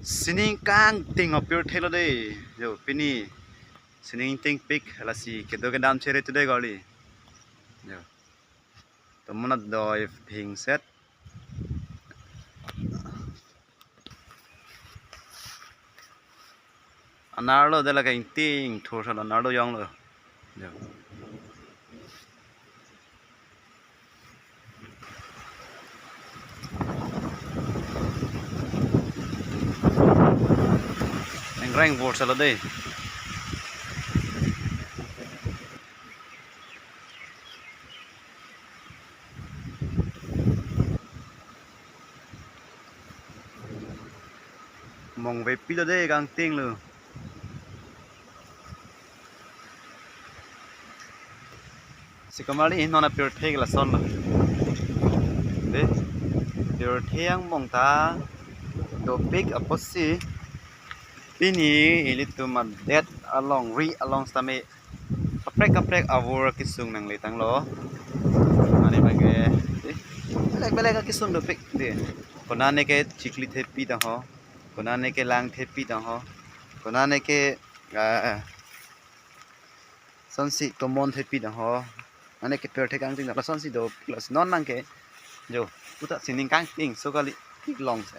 Sining kang ting of pure tailor day. Yo, pini. Sining ting pick. Lasi kedo ke dam chere today gali. Yo. Tomona doi ping set. Anarlo de la kain ting thor sa anarlo yong lo. Yo. Rang vot sa lo day. Mong về pilo day gang ting lo. Si kamali non a pure take la son lo. De. Pure thiang mong ta do pick a possi. Pini ilitu man dead along stame kaprek avor kisung nang litang lo ani bage belek kisung do pik de konane ke chikli thepi ta ho konane ke lang thepi ta ho konane ke sonsi common thepi ta ho ane ke per thekang ting la sonsi do plus non nang ke jo puta sining kang ting so kali long se